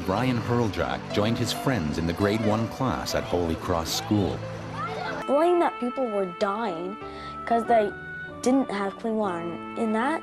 Brian Hurljack joined his friends in the grade 1 class at Holy Cross School. Knowing that people were dying because they didn't have clean water, and that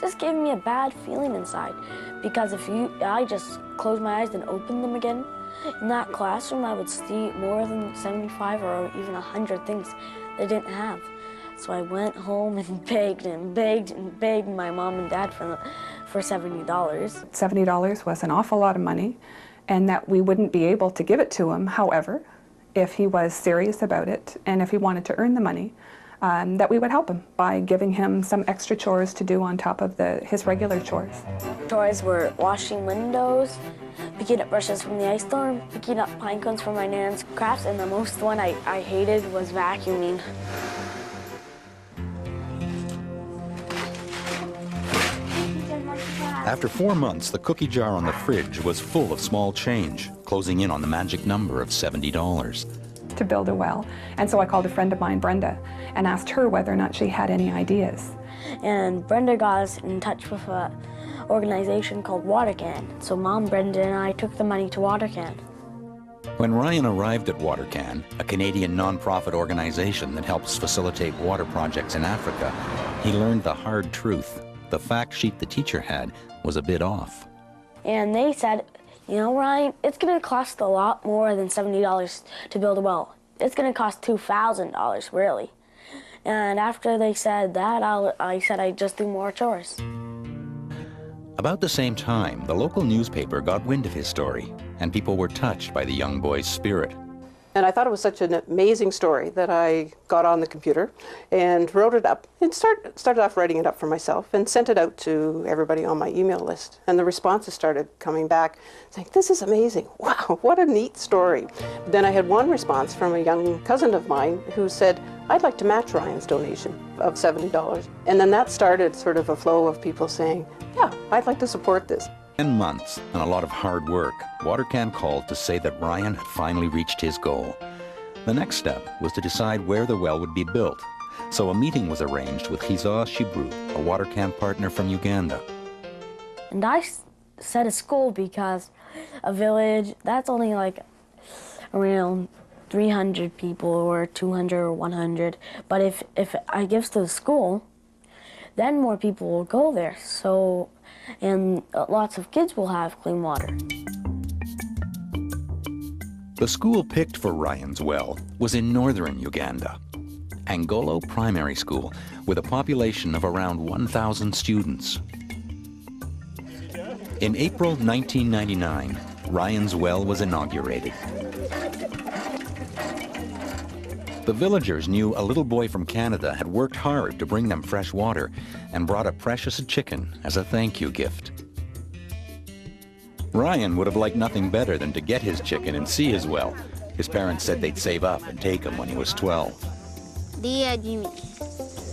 just gave me a bad feeling inside. Because I just closed my eyes and opened them again, in that classroom I would see more than 75 or even 100 things they didn't have. So I went home and begged and begged and begged my mom and dad for $70. $70 was an awful lot of money, and that we wouldn't be able to give it to him. However, if he was serious about it and if he wanted to earn the money, that we would help him by giving him some extra chores to do on top of his regular chores. Chores were washing windows, picking up brushes from the ice storm, picking up pine cones from my nan's crafts, and the most one I hated was vacuuming. After 4 months, the cookie jar on the fridge was full of small change, closing in on the magic number of $70. To build a well. And so I called a friend of mine, Brenda, and asked her whether or not she had any ideas. And Brenda got us in touch with an organization called WaterCan. So Mom, Brenda, and I took the money to WaterCan. When Ryan arrived at WaterCan, a Canadian nonprofit organization that helps facilitate water projects in Africa, he learned the hard truth. The fact sheet the teacher had was a bit off. And they said, you know, Ryan, it's going to cost a lot more than $70 to build a well. It's going to cost $2,000, really. And after they said that, I said I'd just do more chores. About the same time, the local newspaper got wind of his story, and people were touched by the young boy's spirit. And I thought it was such an amazing story that I got on the computer and wrote it up and started off writing it up for myself and sent it out to everybody on my email list. And the responses started coming back saying, this is amazing. Wow, what a neat story. Then I had one response from a young cousin of mine who said, I'd like to match Ryan's donation of $70. And then that started sort of a flow of people saying, yeah, I'd like to support this. 10 months and a lot of hard work, WaterCan called to say that Ryan had finally reached his goal. The next step was to decide where the well would be built. So a meeting was arranged with Hiza Shibru, a WaterCan partner from Uganda. And I said a school because a village, that's only like around 300 people or 200 or 100. But if I give to the school, then more people will go there. So, and lots of kids will have clean water. The school picked for Ryan's well was in northern Uganda, Angolo Primary School, with a population of around 1,000 students. In April 1999, Ryan's well was inaugurated. The villagers knew a little boy from Canada had worked hard to bring them fresh water and brought a precious chicken as a thank you gift. Ryan would have liked nothing better than to get his chicken and see his well. His parents said they'd save up and take him when he was 12. Dear Jimmy,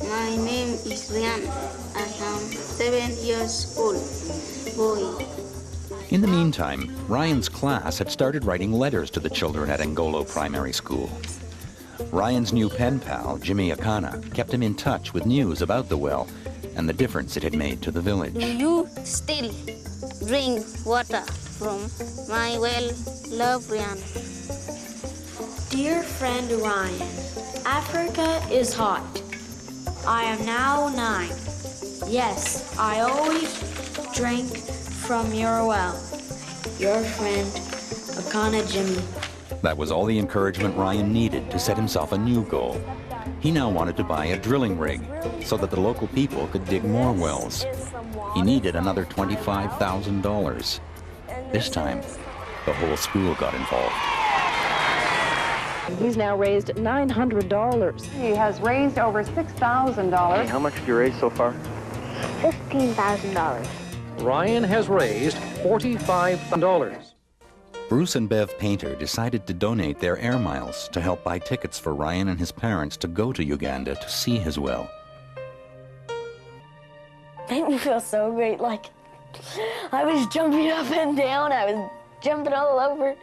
my name is Ryan. I am 7 years old, boy. In the meantime, Ryan's class had started writing letters to the children at Angolo Primary School. Ryan's new pen pal, Jimmy Akana, kept him in touch with news about the well and the difference it had made to the village. Do you still drink water from my well, love Ryan? Dear friend Ryan, Africa is hot. I am now 9. Yes, I always drink from your well. Your friend, Akana Jimmy. That was all the encouragement Ryan needed to set himself a new goal. He now wanted to buy a drilling rig so that the local people could dig more wells. He needed another $25,000. This time, the whole school got involved. He's now raised $900. He has raised over $6,000. How much have you raised so far? $15,000. Ryan has raised $45,000. Bruce and Bev Painter decided to donate their air miles to help buy tickets for Ryan and his parents to go to Uganda to see his well. Made me feel so great, like I was jumping up and down, I was jumping all over.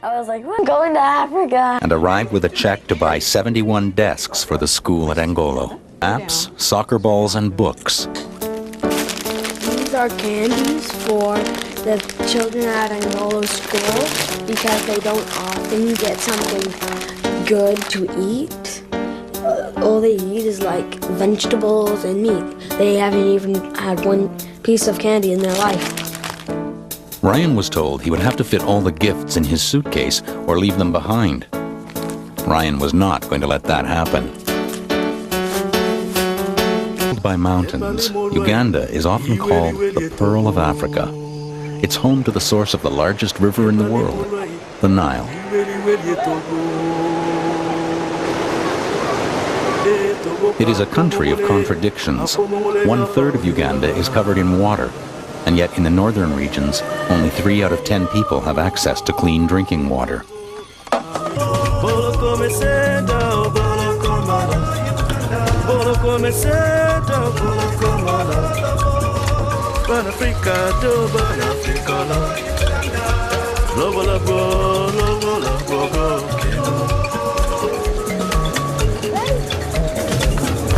I was like, we're going to Africa. And arrived with a check to buy 71 desks for the school at Angolo. Apps, soccer balls, and books. These are candies for the children at Angolo school because they don't often get something good to eat. All they eat is like vegetables and meat. They haven't even had one piece of candy in their life. Ryan was told he would have to fit all the gifts in his suitcase or leave them behind. Ryan was not going to let that happen. By mountains, Uganda is often called the Pearl of Africa. It's home to the source of the largest river in the world, the Nile. It is a country of contradictions. 1/3 of Uganda is covered in water, and yet in the northern regions, only 3 out of 10 people have access to clean drinking water.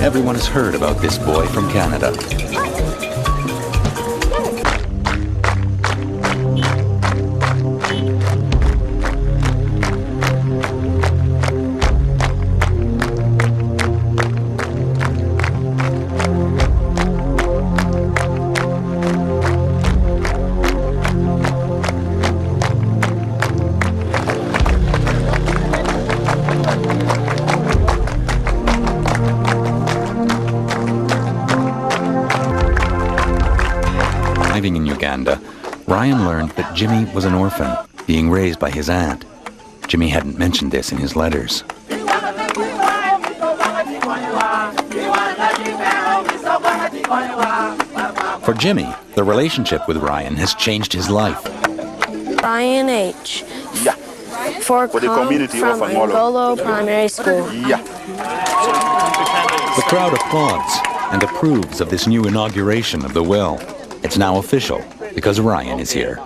Everyone has heard about this boy from Canada. Arriving in Uganda, Ryan learned that Jimmy was an orphan, being raised by his aunt. Jimmy hadn't mentioned this in his letters. For Jimmy, the relationship with Ryan has changed his life. Ryan H. Yeah. For the community from Angolo Primary School. Yeah. The crowd applauds and approves of this new inauguration of the well. It's now official because Ryan is here.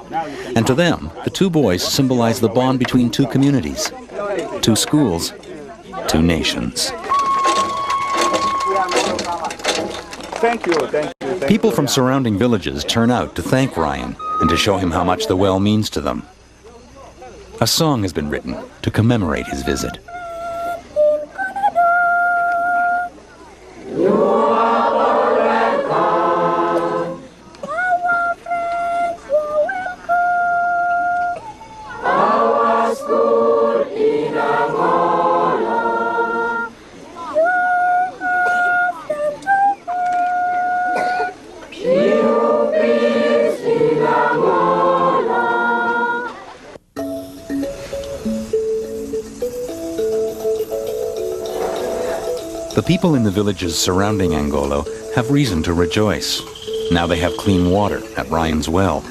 And to them, the 2 boys symbolize the bond between 2 communities, 2 schools, 2 nations. Thank you. People from surrounding villages turn out to thank Ryan and to show him how much the well means to them. A song has been written to commemorate his visit. The people in the villages surrounding Angolo have reason to rejoice. Now they have clean water at Ryan's well.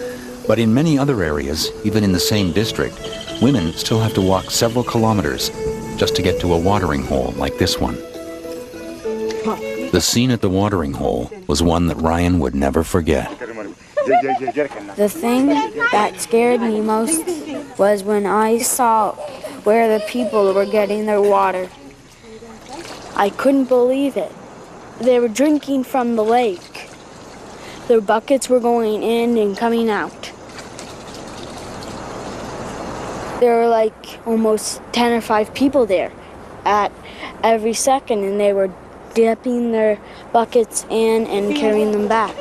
But in many other areas, even in the same district, women still have to walk several kilometers just to get to a watering hole like this one. The scene at the watering hole was one that Ryan would never forget. The thing that scared me most was when I saw where the people were getting their water. I couldn't believe it. They were drinking from the lake. Their buckets were going in and coming out. There were like almost 10 or 5 people there at every second, and they were dipping their buckets in and carrying them back.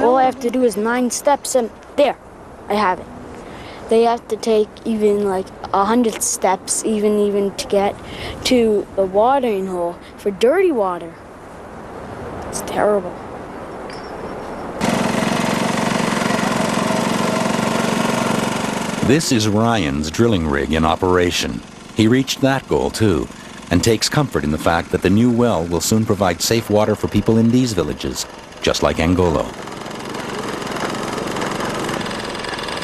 All I have to do is 9 steps and there, I have it. They have to take even like 100 steps even to get to the watering hole for dirty water. It's terrible. This is Ryan's drilling rig in operation. He reached that goal too, and takes comfort in the fact that the new well will soon provide safe water for people in these villages, just like Angolo.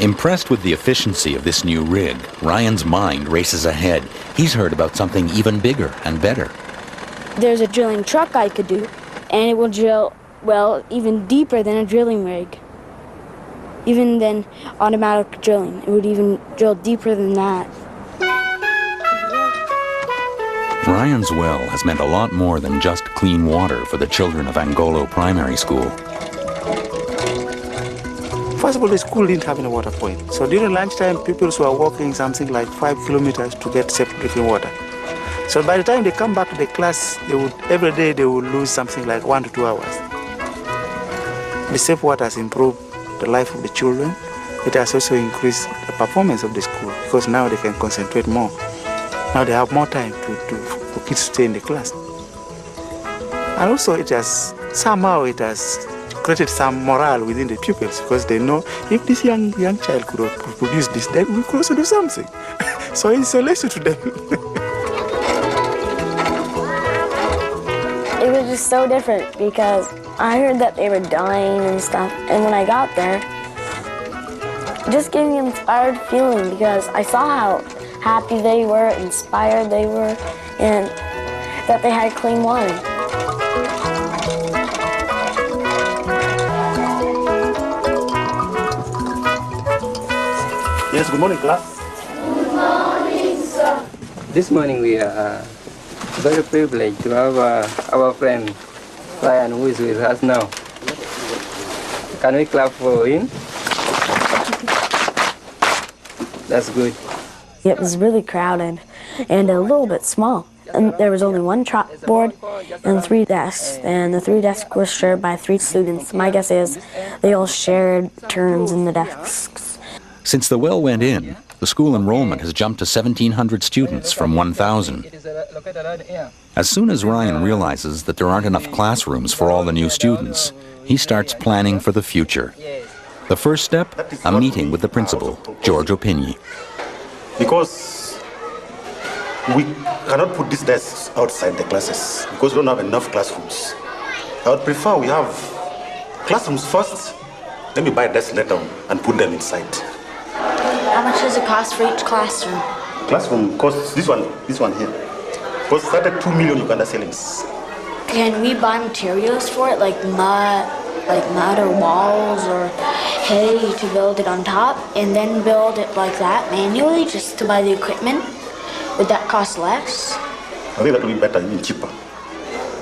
Impressed with the efficiency of this new rig, Ryan's mind races ahead. He's heard about something even bigger and better. There's a drilling truck I could do, and it will drill, well, even deeper than a drilling rig. Even than automatic drilling. It would even drill deeper than that. Ryan's well has meant a lot more than just clean water for the children of Angolo Primary School. First of all, the school didn't have any water point. So during lunchtime, people were walking something like 5 kilometers to get safe drinking water. So by the time they come back to the class, every day they would lose something like 1 to 2 hours. The safe water has improved the life of the children. It has also increased the performance of the school because now they can concentrate more. Now they have more time for kids to stay in the class. And also it has created some morale within the pupils because they know if this young child could produce this, then we could also do something. So it's a lesson to them. It was just so different because I heard that they were dying and stuff, and when I got there, it just gave me an inspired feeling because I saw how happy they were, inspired they were, and that they had clean water. Yes, good morning, class. Good morning, sir. This morning we are very privileged to have our friend Ryan, who is with us now. Can we clap for him? That's good. It was really crowded and a little bit small. And there was only one chalkboard and 3 desks, and the 3 desks were shared by 3 students. My guess is they all shared turns in the desks. Since the well went in, the school enrollment has jumped to 1,700 students from 1,000. As soon as Ryan realizes that there aren't enough classrooms for all the new students, he starts planning for the future. The first step, a meeting with the principal, George Opinyi. Because we cannot put these desks outside the classes because we don't have enough classrooms. I would prefer we have classrooms first, then we buy desks later and put them inside. How much does it cost for each classroom? Classroom costs, this one here, costs 32 million Uganda shillings. Can we buy materials for it, like mud or walls or hay to build it on top, and then build it like that manually just to buy the equipment? Would that cost less? I think that will be better and cheaper.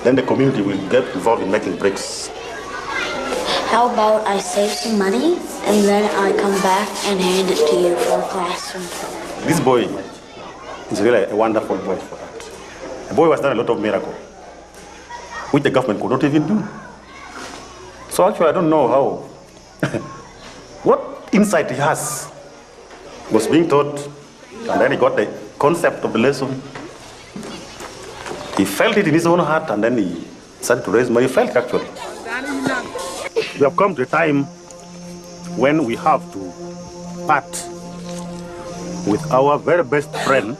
Then the community will get involved in making bricks. How about I save some money and then I come back and hand it to you for a classroom? This boy is really a wonderful boy for that. The boy has done a lot of miracles, which the government could not even do. So actually, I don't know how, what insight he has was being taught, and then he got the concept of the lesson. He felt it in his own heart, and then he started to raise money. He felt actually. We have come to a time when we have to part with our very best friend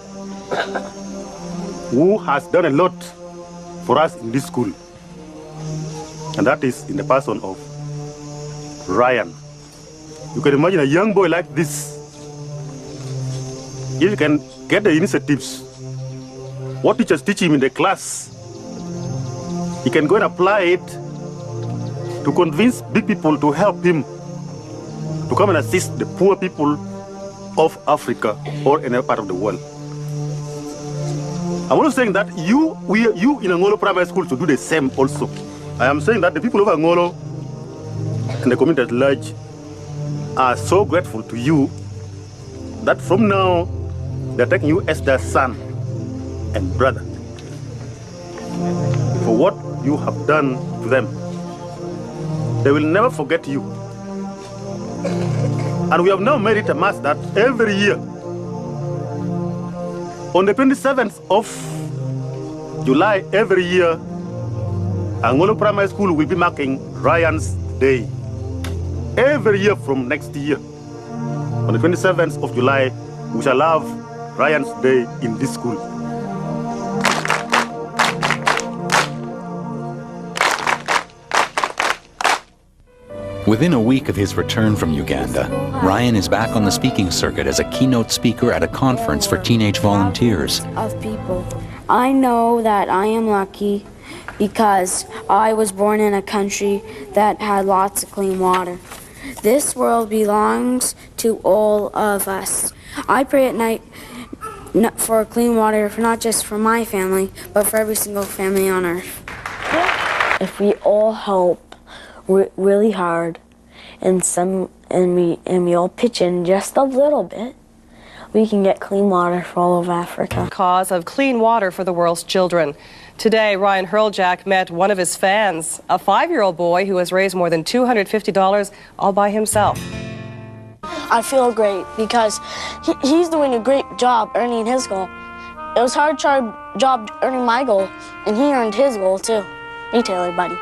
who has done a lot for us in this school. And that is in the person of Ryan. You can imagine a young boy like this, if you can get the initiatives, what teachers teach him in the class, he can go and apply it to convince big people to help him to come and assist the poor people of Africa or any part of the world. I'm also saying that you in Angolo Primary School should do the same also. I am saying that the people of Angolo and the community at large are so grateful to you that from now they're taking you as their son and brother for what you have done to them. They will never forget you. And we have now made it a must that every year, on the 27th of July every year, Angolo Primary School will be marking Ryan's Day. Every year from next year, on the 27th of July, we shall have Ryan's Day in this school. Within a week of his return from Uganda, Ryan is back on the speaking circuit as a keynote speaker at a conference for teenage volunteers. Of people. I know that I am lucky because I was born in a country that had lots of clean water. This world belongs to all of us. I pray at night for clean water, not just for my family, but for every single family on earth. If we all help really hard and we all pitch in just a little bit, we can get clean water for all of Africa. Cause of clean water for the world's children. Today, Ryan Hurljack met one of his fans, a 5-year-old boy who has raised more than $250 all by himself. I feel great because he's doing a great job earning his goal. It was a hard job earning my goal, and he earned his goal too. Me, Taylor, buddy.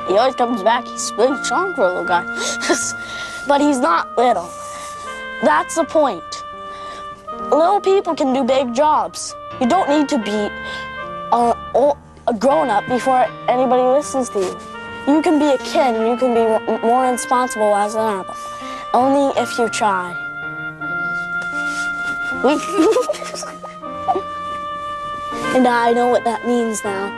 He always comes back. He's really strong for a little guy. But he's not little. That's the point. Little people can do big jobs. You don't need to be a grown-up before anybody listens to you. You can be a kid and you can be more responsible as an adult. Only if you try. And I know what that means now.